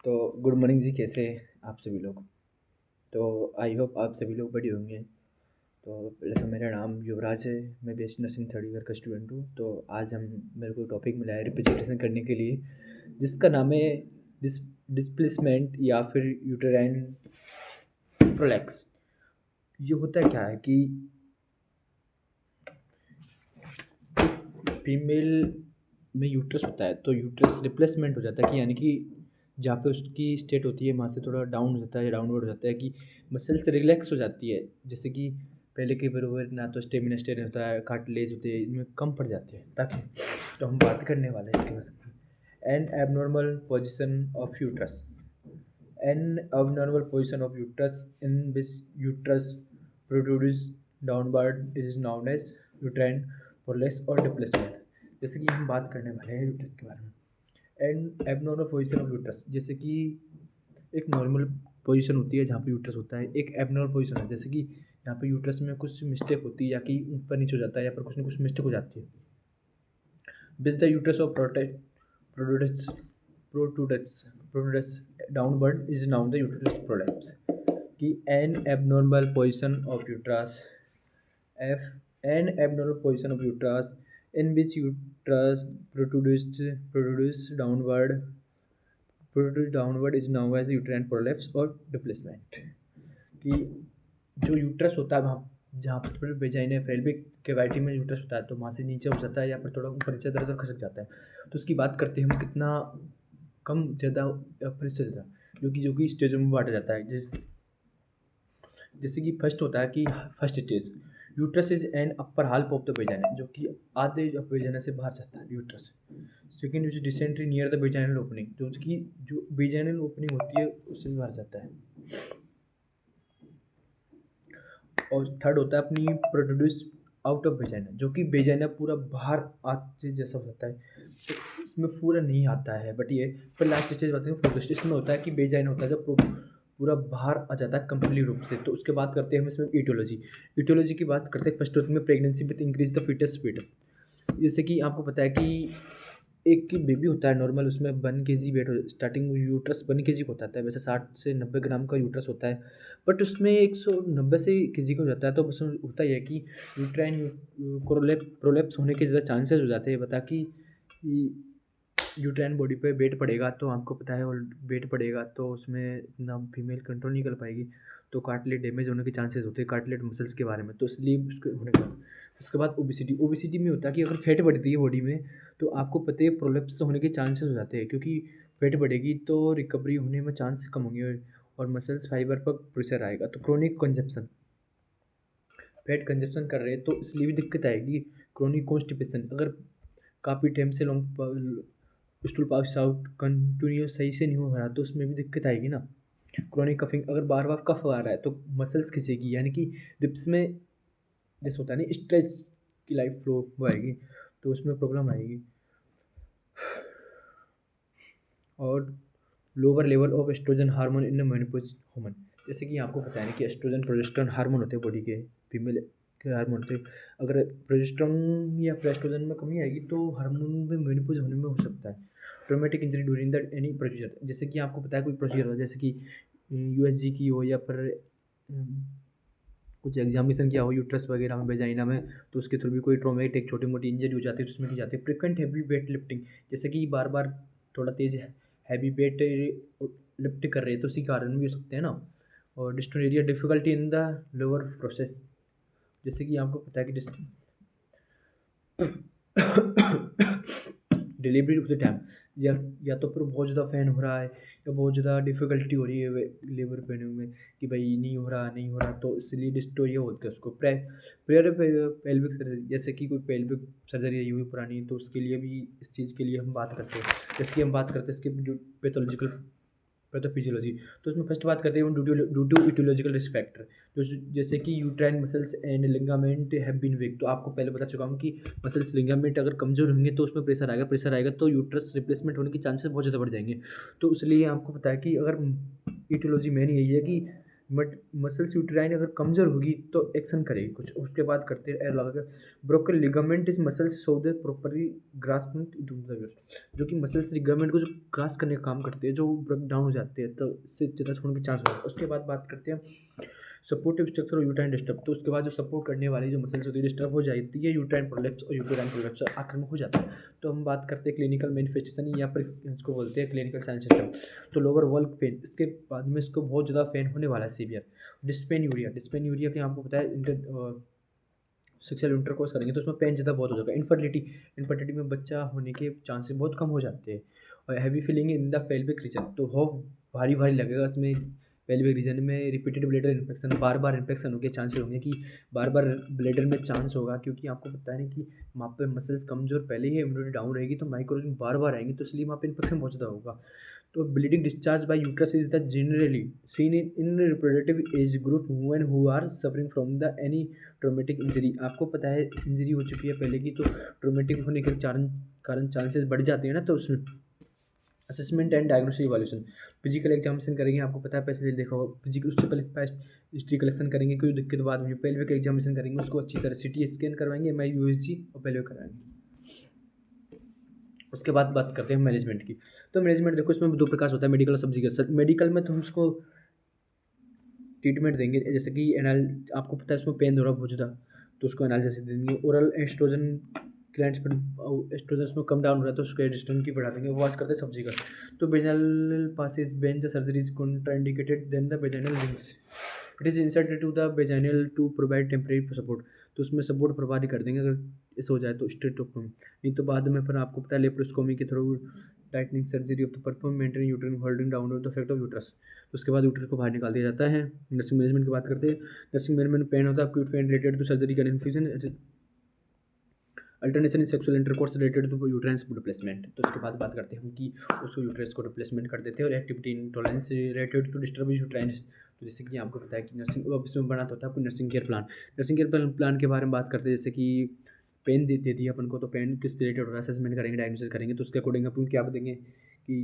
तो good morning जी, कैसे हैं आप सभी लोग। तो आई होप आप सभी लोग बढ़िया होंगे। तो पहले तो मेरा नाम युवराज है। मैं बीएससी नर्सिंग थर्ड ईयर का स्टूडेंट हूँ। तो आज हम मेरे को टॉपिक मिला है रिप्रेजेंटेशन करने के लिए, जिसका नाम है डिस डिस्प्लेसमेंट या फिर यूटेराइन प्रोलैप्स। ये होता क्या है कि फीमेल में यूट्रस होता है, तो यूट्रस रिप्लेसमेंट हो जाता है कि यानी कि जहाँ पे उसकी स्टेट होती है वहाँ से थोड़ा डाउन हो जाता है या डाउनवर्ड हो जाता है कि मसल्स रिलैक्स हो जाती है। जैसे कि पहले के बराबर ना तो स्टेमिना स्टेट होता है, कार्टिलेज होते हैं, इनमें कम पड़ जाते हैं ताकि। तो हम बात करने वाले हैं इसके बारे में। An abnormal position of uterus. An abnormal position of uterus in which uterus protrudes downward is known as uterine prolapse or displacement। जैसे कि हम बात करने वाले हैं यूट्रस के बारे में। And abnormal position of uterus, जैसे कि एक नॉर्मल पोजीशन होती है जहाँ पे यूट्रस होता है, एक एबनॉर्मल पोजीशन है जैसे कि यहाँ पे यूट्रस में कुछ मिस्टेक होती है या कि ऊपर नीचे हो जाता है या पर कुछ ना कुछ मिस्टेक हो जाती है। Which the uterus of protrudes protrudes protrudes downward is now the uterus prolapse। कि an abnormal position of uterus f an abnormal position of uterus in which uterus protrudes downward is now as uterine prolapse or displacement। कि जो uterus होता है वहाँ जहाँ पर vagina pelvic cavity में uterus होता है, तो वहाँ से नीचे हो जाता है या फिर थोड़ा ऊपर नीचे इधर उधर खसक जाता है। तो उसकी बात करते हैं हम कितना कम ज़्यादा या फिर इससे ज़्यादा, जो कि स्टेजों में बांटा जाता है। जैसे कि फर्स्ट होता है कि first stage uterus is an upper half of the vagina, जो कि आधे वेजाइना से बाहर जाता है uterus. Second is dysentery near the vaginal opening, जो वेजाइनल ओपनिंग होती है उससे भी बाहर जाता है। और थर्ड होता है अपनी प्रोड्यूस आउट ऑफ वेजाइना, जो कि वेजाइना पूरा बाहर आते जैसा हो जाता है। तो इसमें पूरा नहीं आता है, बट ये पर लास्ट स्टेज बात है फोर्थ स्टेज में होता है कि वेजाइना होता है जब पूरा बाहर आ जाता है कंप्लीट रूप से। तो उसके बाद करते हैं हम इसमें ईटियोलॉजी की बात करते हैं। फर्स्ट होती है pregnancy with increase the foetus. जैसे कि आपको पता है कि एक बेबी होता है नॉर्मल, उसमें 1 kg वेट हो, स्टार्टिंग यूट्रस 1 kg का होता है। वैसे 60 से 90 ग्राम का यूट्रस होता है, बट उसमें 190 से 1 kg का हो जाता है। तो उसमें होता ही है कि यूट्राइन प्रोलेप्स होने के ज़्यादा चांसेस हो जाते हैं। बता कि यूट्राइन बॉडी पे वेट पड़ेगा, तो आपको पता है, और वेट पड़ेगा तो उसमें इतना फीमेल कंट्रोल नहीं कर पाएगी, तो कार्टिलेज डैमेज होने के चांसेस होते हैं कार्टिलेज मसल्स के बारे में। तो इसलिए उसके होने का उसके बाद ओबिसिटी में होता है कि अगर फैट बढ़ती है बॉडी में, तो आपको पता है प्रोलेप्स तो होने के चांसेस हो जाते हैं, क्योंकि फैट बढ़ेगी तो रिकवरी होने में चांस कम होंगे और मसल्स फाइबर पर प्रेशर आएगा। तो क्रोनिक कंजप्शन, फैट कंजप्शन कर रहे हैं तो इसलिए भी दिक्कत आएगी। क्रोनिक कॉन्स्टिपेशन, अगर काफ़ी टाइम से long stool pass out continuous सही से नहीं हो रहा तो उसमें भी दिक्कत आएगी ना। क्रोनिक कफिंग, अगर बार बार कफ आ रहा है तो मसल्स खिंचेगी, यानी कि रिप्स में जैसे होता है ना स्ट्रेच की लाइफ फ्लो वो आएगी, तो उसमें प्रॉब्लम आएगी। और lower level of oestrogen hormone in menopause human, जैसे कि आपको पता है ना कि एस्ट्रोजन प्रोजेस्टेरोन हार्मोन होते हैं बॉडी के, फीमेल के हार्मोन होते हैं। अगर प्रोजेस्टेरोन या एस्ट्रोजन में कमी आएगी तो हार्मोन में मेनोपॉज होने में हो सकता है। Traumatic injury during the any procedure, जैसे कि आपको पता है कोई प्रोसीजर हो, जैसे कि यूएसजी की हो या फिर कुछ एग्जामिनेशन किया हो यूट्रस वगैरह में वेजाइना में, तो उसके थ्रू भी कोई ट्रोमेटिक छोटी मोटी इंजरी हो जाती है तो उसमें की जाती है। फ्रिक्वेंट हैवी वेट लिफ्टिंग, जैसे कि बार बार थोड़ा तेज हैवी वेट लिफ्ट कर रहे हैं तो उसी कारण भी हो सकते हैं ना। और डिस्टोनेरिया difficulty in the lower process, जैसे कि आपको पता है कि डिलीवरी उसी टाइम या तो फिर बहुत ज़्यादा फैन हो रहा है या बहुत ज़्यादा डिफ़िकल्टी हो रही है लेबर पेन में, कि भाई नहीं हो रहा, तो इसलिए डिस्टोरिया बोलते हैं उसको। प्रेयर पेल्विक सर्जरी, जैसे कि कोई पेल्विक सर्जरी रही हुई पुरानी, तो उसके लिए भी इस चीज़ के लिए हम बात करते हैं। जैसे कि हम बात करते हैं इसके पैथोलॉजिकल पैथोफिजियोलॉजी, तो उसमें फर्स्ट बात करते हैं due to aetiological risk factor, जो जैसे कि uterine muscles and ligament have been weak. तो आपको पहले बता चुका हूँ कि मसल्स लिगामेंट अगर कमजोर होंगे तो उसमें प्रेशर आएगा तो यूट्रस रिप्लेसमेंट होने के चांसेस बहुत ज़्यादा बढ़ जाएंगे। तो इसलिए आपको पता है कि अगर इटियोलॉजी मेन यही है कि बट मसल्स यूटेराइन अगर कमज़ोर होगी तो एक्शन करेगी कुछ। उसके बाद करते हैं एयर लगा के broken ligament is muscles so they properly ग्रास्पमेंट जो कि मसल्स लिगामेंट को जो ग्रास करने का काम करते हैं, जो ब्रेक डाउन हो जाते हैं तो इससे ज़्यादा होने के चांस होता है। उसके बाद बात करते हैं सपोर्टिव स्ट्रक्चर और यूटेराइन डिस्टर्ब। तो उसके बाद जो सपोर्ट करने वाली जो मसल्स होती है डिस्टर्ब हो जाती है, यूटेराइन प्रोलैप्स और यूटेराइन प्रोलैप्स आक्रमण हो जाता है। तो हम बात करते हैं क्लिनिकल मैनिफेस्टेशन या फिर इसको बोलते हैं क्लिनिकल साइन सिस्टम। तो लोअर वॉल्व पेन, इसके बाद में इसको बहुत ज़्यादा पेन होने वाला है सीवियर। डिस्पेन यूरिया के आपको पता है सेक्सुअल इंटरकोर्स करेंगे तो उसमें पेन ज़्यादा बहुत हो जाएगा। इनफर्टिलिटी में बच्चा होने के चांसेस बहुत कम हो जाते हैं। और heavy feeling in the pelvic region, तो हो भारी भारी लगेगा इसमें। पेल्विक रीजन में रिपीटेड ब्लेडर इन्फेक्शन, बार बार इन्फेक्शन होने के चांसेस होंगे कि बार बार ब्लेडर में चांस होगा, क्योंकि आपको पता है कि वहाँ पे मसल्स कमजोर पहले ही इम्यूनिटी डाउन रहेगी तो माइक्रोजन बार बार आएंगे, तो इसलिए वहाँ पे इन्फेक्शन बहुत ज़्यादा होगा। तो bleeding discharge by uterus is the generally seen in reproductive age group women who are suffering from the any traumatic injury. आपको पता है इंजरी हो चुकी है पहले की, तो ट्रोमेटिक होने के कारण चांसेस बढ़ जाते हैं ना। तो उसमें assessment and diagnosis evaluation, physical examination करेंगे। आपको पता है पहले देखा होगा फिजिकल, उससे पहले पास्ट हिस्ट्री कलेक्शन करेंगे, कोई दिक्कत बाद में पेल्विक एग्जामिनेशन करेंगे, उसको अच्छी तरह सिटी स्कैन करवाएंगे, एमआई यूएसजी और पेल्विक कराएंगे। उसके बाद बात करते हैं मैनेजमेंट की। तो मैनेजमेंट देखो इसमें दो प्रकार से होता है, मेडिकल और सब्जिकल। मेडिकल में तो हम उसको ट्रीटमेंट देंगे, जैसे कि एनाल, आपको पता है इसमें पेन हो रहा बहुत ज़्यादा तो उसको एनाल्जेसिस देंगे। ओरल एस्ट्रोजन क्लाइंट्स पर एस्ट्रोजन उसमें कम डाउन हो रहा है तो उसको एडिस्टन की बढ़ा देंगे। वो आज करते हैं सब्जिकल। तो vaginal passage when the surgery is contraindicated then the vaginal rings it is inserted to the vaginal to provide temporary support. तो उसमें सपोर्ट प्रोवाइड कर देंगे अगर ऐसा हो जाए तो स्टेटोकोमी। नहीं तो बाद में फिर आपको पता है लेप्रोस्कोमी के through tightening surgery of the perform maintain uterine holding down of the effect of uterus. तो उसके बाद यूट्रस को बाहर निकाल दिया जाता है। नर्सिंग मैनेजमेंट की बात करते हैं। नर्सिंग मैनेजमेंट पेन होता है acute pain related to surgery का infusion, alternation in sexual intercourse related to uterine replacement. तो उसके बाद बात करते हैं हम कि उसको यूट्रस को रिप्लेसमेंट कर देते हैं। और activity intolerance related to disturb uterine. तो जैसे कि आपको पता है कि नर्सिंग अब इसमें बना होता है आपको nursing care plan. Nursing care plan के बारे में बात करते हैं, जैसे कि पेन दे दी अपन को, तो पेन किस रिलेटेड हो रहा है असेसमेंट करेंगे, डायग्नोसिस करेंगे। तो उसके अकॉर्डिंग अपन क्या बताएंगे कि